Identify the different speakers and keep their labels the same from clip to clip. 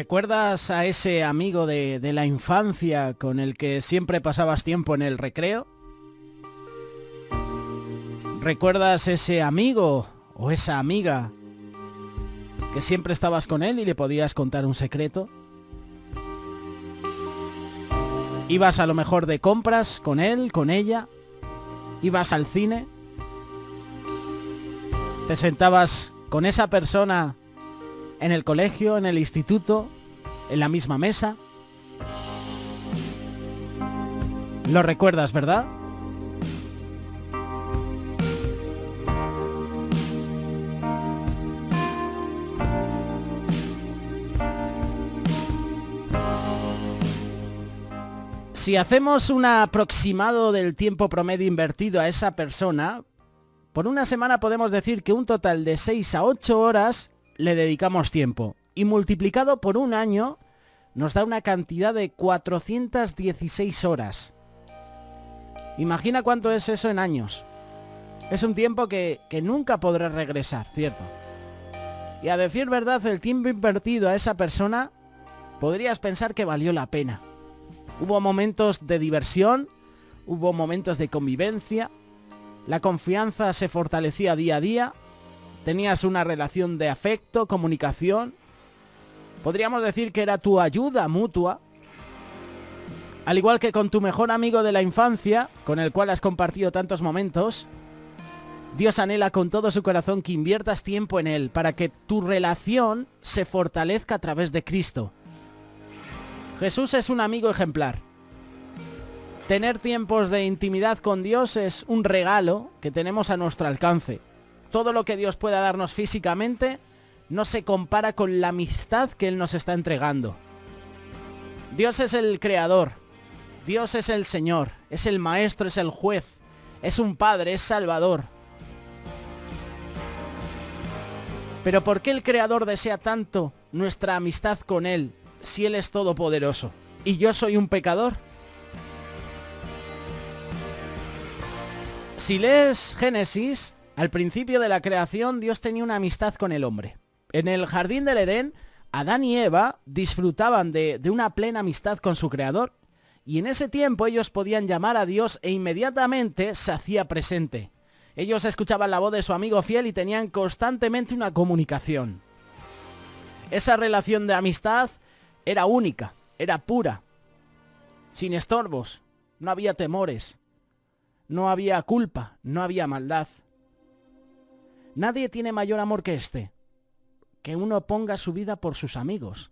Speaker 1: ¿Recuerdas a ese amigo de la infancia con el que siempre pasabas tiempo en el recreo? ¿Recuerdas ese amigo o esa amiga que siempre estabas con él y le podías contar un secreto? ¿Ibas a lo mejor de compras con él, con ella? ¿Ibas al cine? ¿Te sentabas con esa persona en el colegio, en el instituto, en la misma mesa? ¿Lo recuerdas, verdad? Si hacemos un aproximado del tiempo promedio invertido a esa persona, por una semana podemos decir que un total de 6 a 8 horas le dedicamos tiempo. Y multiplicado por un año nos da una cantidad de 416 horas. Imagina cuánto es eso en años. Es un tiempo que nunca podrás regresar, ¿cierto? Y a decir verdad, el tiempo invertido a esa persona podrías pensar que valió la pena. Hubo momentos de diversión, hubo momentos de convivencia, la confianza se fortalecía día a día, tenías una relación de afecto, comunicación. Podríamos decir que era tu ayuda mutua. Al igual que con tu mejor amigo de la infancia, con el cual has compartido tantos momentos, Dios anhela con todo su corazón que inviertas tiempo en él para que tu relación se fortalezca a través de Cristo. Jesús es un amigo ejemplar. Tener tiempos de intimidad con Dios es un regalo que tenemos a nuestro alcance. Todo lo que Dios pueda darnos físicamente no se compara con la amistad que Él nos está entregando. Dios es el creador, Dios es el Señor, es el Maestro, es el juez, es un Padre, es Salvador. Pero ¿por qué el Creador desea tanto nuestra amistad con Él si Él es todopoderoso y yo soy un pecador? Si lees Génesis, al principio de la creación Dios tenía una amistad con el hombre. En el jardín del Edén, Adán y Eva disfrutaban de una plena amistad con su Creador, y en ese tiempo ellos podían llamar a Dios e inmediatamente se hacía presente. Ellos escuchaban la voz de su amigo fiel y tenían constantemente una comunicación. Esa relación de amistad era única, era pura, sin estorbos, no había temores, no había culpa, no había maldad. Nadie tiene mayor amor que este, que uno ponga su vida por sus amigos.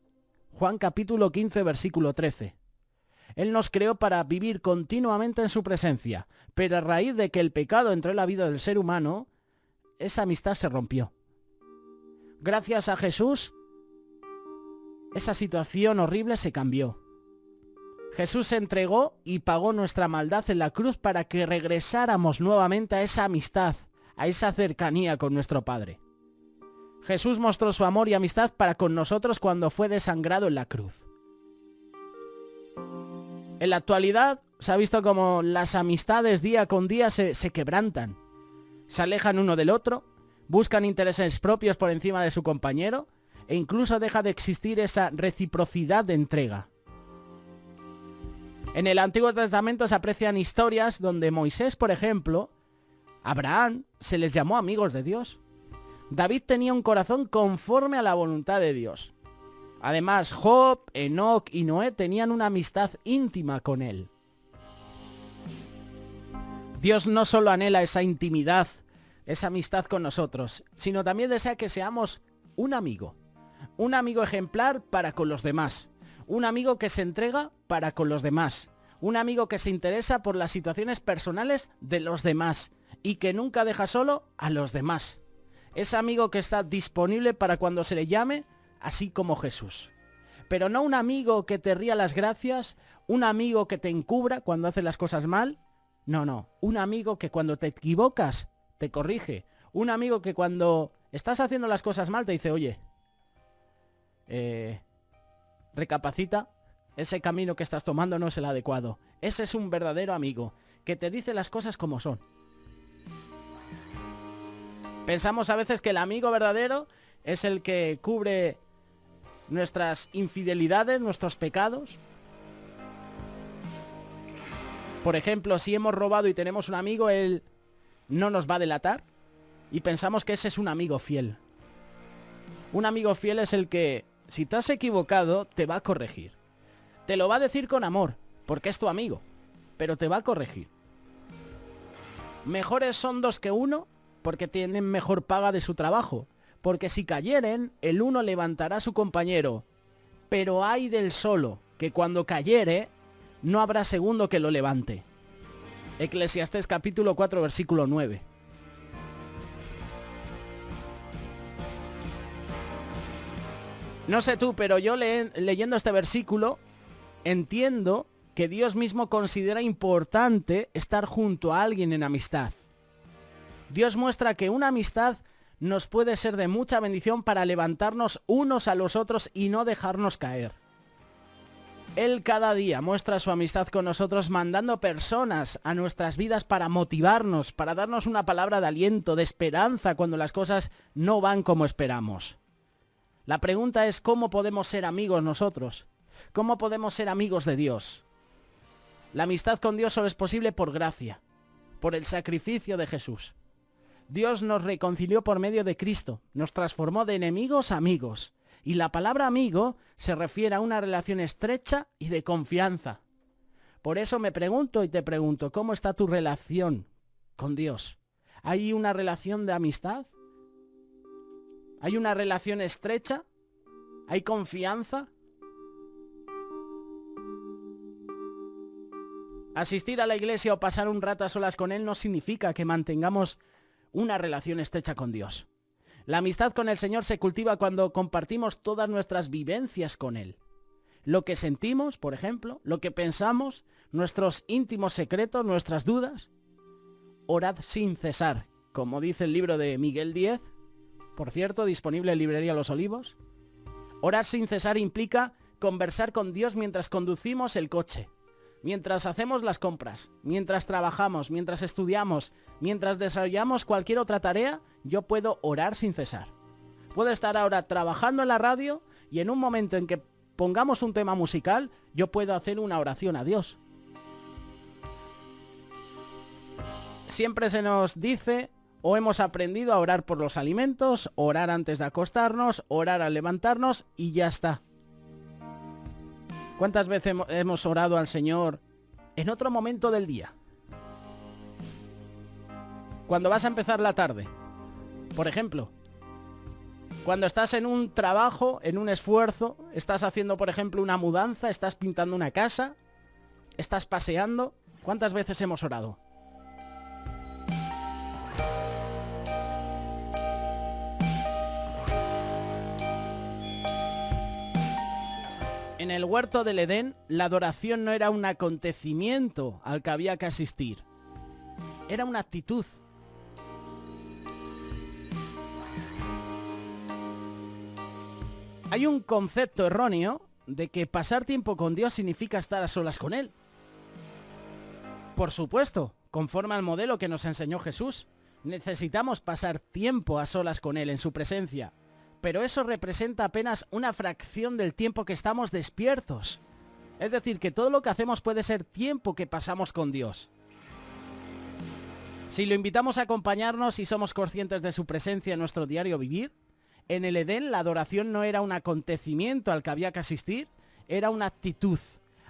Speaker 1: Juan capítulo 15, versículo 13. Él nos creó para vivir continuamente en su presencia, pero a raíz de que el pecado entró en la vida del ser humano, esa amistad se rompió. Gracias a Jesús, esa situación horrible se cambió. Jesús se entregó y pagó nuestra maldad en la cruz para que regresáramos nuevamente a esa amistad, a esa cercanía con nuestro Padre. Jesús mostró su amor y amistad para con nosotros cuando fue desangrado en la cruz. En la actualidad se ha visto como las amistades día con día se quebrantan. Se alejan uno del otro, buscan intereses propios por encima de su compañero e incluso deja de existir esa reciprocidad de entrega. En el Antiguo Testamento se aprecian historias donde Moisés, por ejemplo, Abraham, se les llamó amigos de Dios. David tenía un corazón conforme a la voluntad de Dios. Además, Job, Enoc y Noé tenían una amistad íntima con él. Dios no solo anhela esa intimidad, esa amistad con nosotros, sino también desea que seamos un amigo ejemplar para con los demás, un amigo que se entrega para con los demás, un amigo que se interesa por las situaciones personales de los demás y que nunca deja solo a los demás. Ese amigo que está disponible para cuando se le llame, así como Jesús. Pero no un amigo que te ría las gracias, un amigo que te encubra cuando haces las cosas mal. No, un amigo que cuando te equivocas te corrige. Un amigo que cuando estás haciendo las cosas mal te dice, oye, recapacita, ese camino que estás tomando no es el adecuado. Ese es un verdadero amigo, que te dice las cosas como son. Pensamos a veces que el amigo verdadero es el que cubre nuestras infidelidades, nuestros pecados. Por ejemplo, si hemos robado y tenemos un amigo, él no nos va a delatar y pensamos que ese es un amigo fiel. Un amigo fiel es el que, si te has equivocado, te va a corregir. Te lo va a decir con amor, porque es tu amigo, pero te va a corregir. Mejores son dos que uno, porque tienen mejor paga de su trabajo. Porque si cayeren, el uno levantará a su compañero. Pero ay del solo, que cuando cayere, no habrá segundo que lo levante. Eclesiastés capítulo 4, versículo 9. No sé tú, pero yo leyendo este versículo, entiendo que Dios mismo considera importante estar junto a alguien en amistad. Dios muestra que una amistad nos puede ser de mucha bendición para levantarnos unos a los otros y no dejarnos caer. Él cada día muestra su amistad con nosotros mandando personas a nuestras vidas para motivarnos, para darnos una palabra de aliento, de esperanza cuando las cosas no van como esperamos. La pregunta es, ¿cómo podemos ser amigos nosotros? ¿Cómo podemos ser amigos de Dios? La amistad con Dios solo es posible por gracia, por el sacrificio de Jesús. Dios nos reconcilió por medio de Cristo, nos transformó de enemigos a amigos. Y la palabra amigo se refiere a una relación estrecha y de confianza. Por eso me pregunto y te pregunto, ¿cómo está tu relación con Dios? ¿Hay una relación de amistad? ¿Hay una relación estrecha? ¿Hay confianza? Asistir a la iglesia o pasar un rato a solas con Él no significa que mantengamos una relación estrecha con Dios. La amistad con el Señor se cultiva cuando compartimos todas nuestras vivencias con Él. Lo que sentimos, por ejemplo, lo que pensamos, nuestros íntimos secretos, nuestras dudas. Orad sin cesar, como dice el libro de Miguel Díez, por cierto, disponible en librería Los Olivos. Orar sin cesar implica conversar con Dios mientras conducimos el coche, mientras hacemos las compras, mientras trabajamos, mientras estudiamos, mientras desarrollamos cualquier otra tarea, yo puedo orar sin cesar. Puedo estar ahora trabajando en la radio y en un momento en que pongamos un tema musical, yo puedo hacer una oración a Dios. Siempre se nos dice o hemos aprendido a orar por los alimentos, orar antes de acostarnos, orar al levantarnos y ya está. ¿Cuántas veces hemos orado al Señor en otro momento del día? Cuando vas a empezar la tarde, por ejemplo. Cuando estás en un trabajo, en un esfuerzo, estás haciendo, por ejemplo, una mudanza, estás pintando una casa, estás paseando. ¿Cuántas veces hemos orado? En el huerto del Edén, la adoración no era un acontecimiento al que había que asistir. Era una actitud. Hay un concepto erróneo de que pasar tiempo con Dios significa estar a solas con Él. Por supuesto, conforme al modelo que nos enseñó Jesús, necesitamos pasar tiempo a solas con Él en su presencia. Pero eso representa apenas una fracción del tiempo que estamos despiertos. Es decir, que todo lo que hacemos puede ser tiempo que pasamos con Dios. Si lo invitamos a acompañarnos y somos conscientes de su presencia en nuestro diario vivir, en el Edén la adoración no era un acontecimiento al que había que asistir, era una actitud.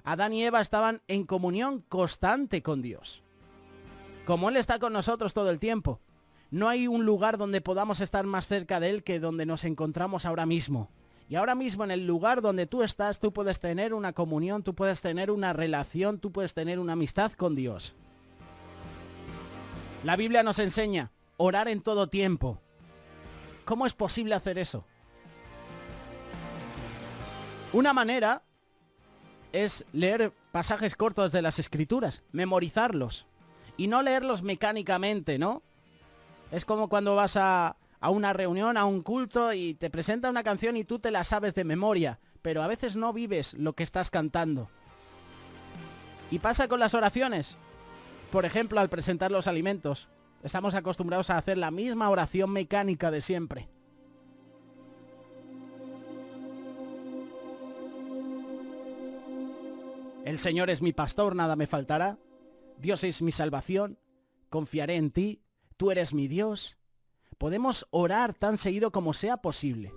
Speaker 1: Adán y Eva estaban en comunión constante con Dios. Como Él está con nosotros todo el tiempo, no hay un lugar donde podamos estar más cerca de Él que donde nos encontramos ahora mismo. Y ahora mismo en el lugar donde tú estás, tú puedes tener una comunión, tú puedes tener una relación, tú puedes tener una amistad con Dios. La Biblia nos enseña orar en todo tiempo. ¿Cómo es posible hacer eso? Una manera es leer pasajes cortos de las Escrituras, memorizarlos y no leerlos mecánicamente, ¿no? Es como cuando vas a una reunión, a un culto y te presenta una canción y tú te la sabes de memoria, pero a veces no vives lo que estás cantando. Y pasa con las oraciones. Por ejemplo, al presentar los alimentos, estamos acostumbrados a hacer la misma oración mecánica de siempre. El Señor es mi pastor, nada me faltará. Dios es mi salvación. Confiaré en ti. Tú eres mi Dios. Podemos orar tan seguido como sea posible.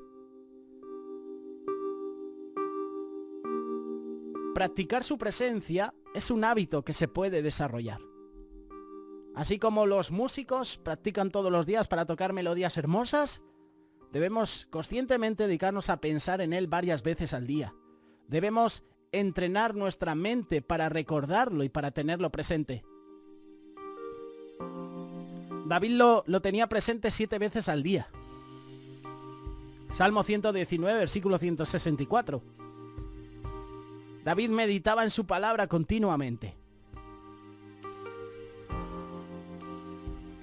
Speaker 1: Practicar su presencia es un hábito que se puede desarrollar. Así como los músicos practican todos los días para tocar melodías hermosas, debemos conscientemente dedicarnos a pensar en Él varias veces al día. Debemos entrenar nuestra mente para recordarlo y para tenerlo presente. David lo tenía presente 7 veces al día. Salmo 119, versículo 164. David meditaba en su palabra continuamente.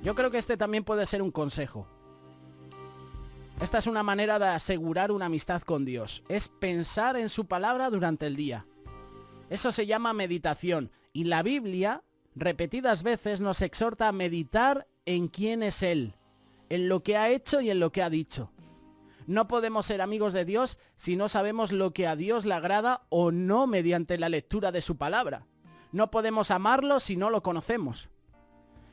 Speaker 1: Yo creo que este también puede ser un consejo. Esta es una manera de asegurar una amistad con Dios. Es pensar en su palabra durante el día. Eso se llama meditación. Y la Biblia, repetidas veces, nos exhorta a meditar en quién es Él, en lo que ha hecho y en lo que ha dicho. No podemos ser amigos de Dios si no sabemos lo que a Dios le agrada o no mediante la lectura de su palabra. No podemos amarlo si no lo conocemos.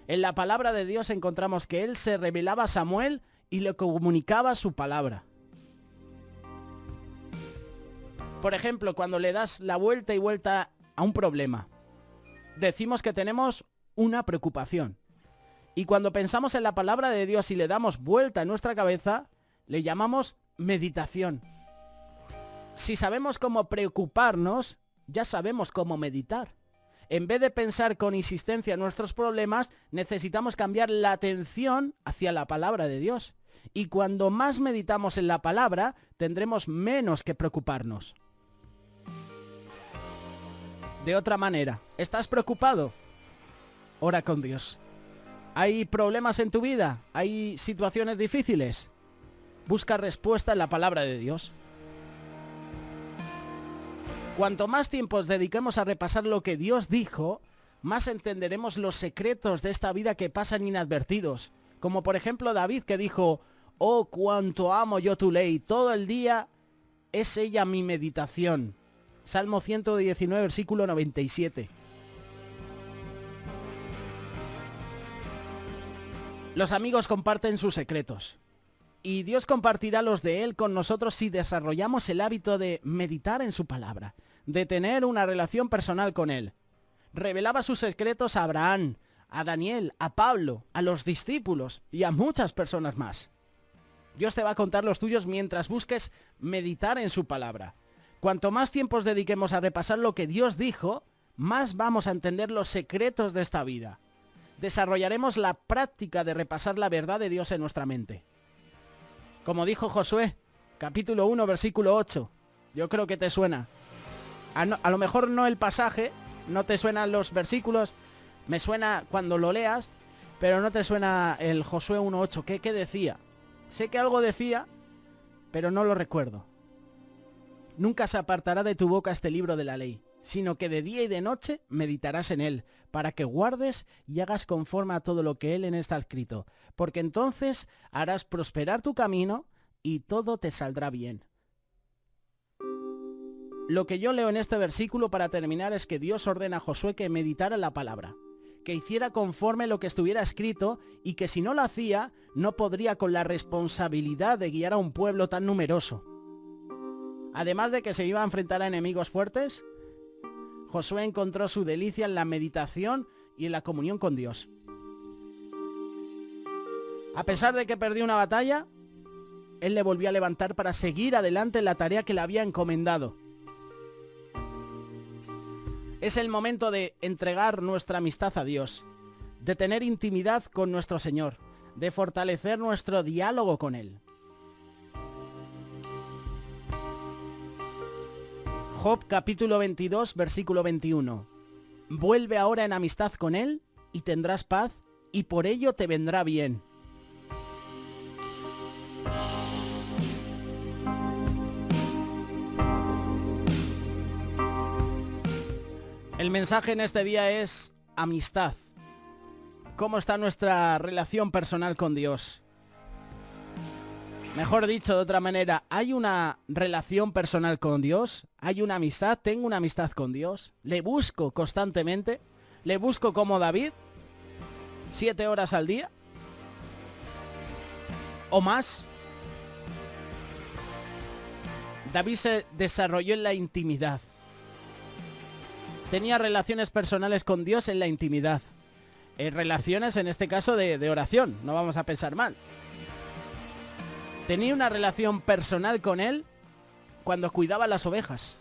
Speaker 1: En la palabra de Dios encontramos que Él se revelaba a Samuel y le comunicaba su palabra. Por ejemplo, cuando le das la vuelta y vuelta a un problema, decimos que tenemos una preocupación. Y cuando pensamos en la palabra de Dios y le damos vuelta en nuestra cabeza, le llamamos meditación. Si sabemos cómo preocuparnos, ya sabemos cómo meditar. En vez de pensar con insistencia en nuestros problemas, necesitamos cambiar la atención hacia la palabra de Dios. Y cuando más meditamos en la palabra, tendremos menos que preocuparnos. De otra manera, ¿estás preocupado? Ora con Dios. ¿Hay problemas en tu vida? ¿Hay situaciones difíciles? Busca respuesta en la palabra de Dios. Cuanto más tiempos dediquemos a repasar lo que Dios dijo, más entenderemos los secretos de esta vida que pasan inadvertidos. Como por ejemplo David, que dijo: «Oh, cuánto amo yo tu ley, todo el día es ella mi meditación». Salmo 119, versículo 97. Los amigos comparten sus secretos. Y Dios compartirá los de Él con nosotros si desarrollamos el hábito de meditar en su palabra, de tener una relación personal con Él. Revelaba sus secretos a Abraham, a Daniel, a Pablo, a los discípulos y a muchas personas más. Dios te va a contar los tuyos mientras busques meditar en su palabra. Cuanto más tiempos dediquemos a repasar lo que Dios dijo, más vamos a entender los secretos de esta vida. Desarrollaremos la práctica de repasar la verdad de Dios en nuestra mente. Como dijo Josué, capítulo 1, versículo 8. Yo creo que te suena. A lo mejor no el pasaje, no te suenan los versículos, me suena cuando lo leas, pero no te suena el Josué 1.8. ¿Qué decía? Sé que algo decía, pero no lo recuerdo. Nunca se apartará de tu boca este libro de la ley, sino que de día y de noche meditarás en él, para que guardes y hagas conforme a todo lo que en él está escrito, porque entonces harás prosperar tu camino y todo te saldrá bien. Lo que yo leo en este versículo para terminar es que Dios ordena a Josué que meditara en la palabra, que hiciera conforme lo que estuviera escrito y que si no lo hacía, no podría con la responsabilidad de guiar a un pueblo tan numeroso. Además de que se iba a enfrentar a enemigos fuertes, Josué encontró su delicia en la meditación y en la comunión con Dios. A pesar de que perdió una batalla, él le volvió a levantar para seguir adelante en la tarea que le había encomendado. Es el momento de entregar nuestra amistad a Dios, de tener intimidad con nuestro Señor, de fortalecer nuestro diálogo con Él. Job capítulo 22, versículo 21. Vuelve ahora en amistad con Él y tendrás paz y por ello te vendrá bien. El mensaje en este día es amistad. ¿Cómo está nuestra relación personal con Dios? Mejor dicho de otra manera, ¿hay una relación personal con Dios? ¿Hay una amistad? ¿Tengo una amistad con Dios? ¿Le busco constantemente? ¿Le busco como David? ¿7 horas al día? ¿O más? David se desarrolló en la intimidad. Tenía relaciones personales con Dios en la intimidad. Relaciones en este caso de oración, no vamos a pensar mal. Tenía una relación personal con Él cuando cuidaba las ovejas.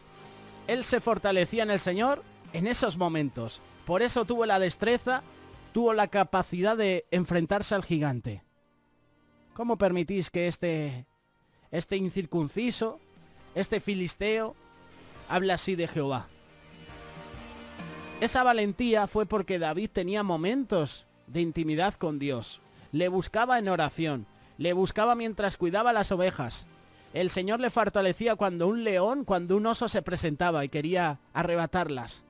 Speaker 1: Él se fortalecía en el Señor en esos momentos. Por eso tuvo la destreza, tuvo la capacidad de enfrentarse al gigante. ¿Cómo permitís que este incircunciso, este filisteo, hable así de Jehová? Esa valentía fue porque David tenía momentos de intimidad con Dios. Le buscaba en oración. Le buscaba mientras cuidaba las ovejas. El Señor le fortalecía cuando un león, cuando un oso se presentaba y quería arrebatarlas.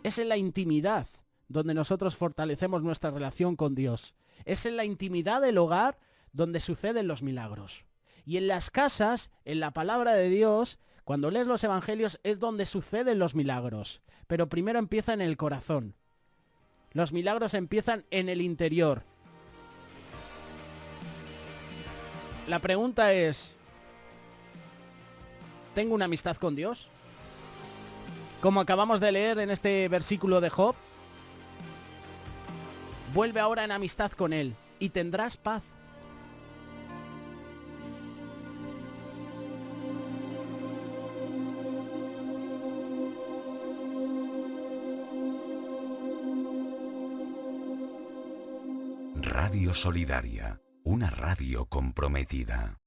Speaker 1: Es en la intimidad donde nosotros fortalecemos nuestra relación con Dios. Es en la intimidad del hogar donde suceden los milagros. Y en las casas, en la palabra de Dios, cuando lees los evangelios es donde suceden los milagros. Pero primero empieza en el corazón. Los milagros empiezan en el interior. La pregunta es, ¿tengo una amistad con Dios? Como acabamos de leer en este versículo de Job, vuelve ahora en amistad con Él y tendrás paz.
Speaker 2: Radio Solidaria, una radio comprometida.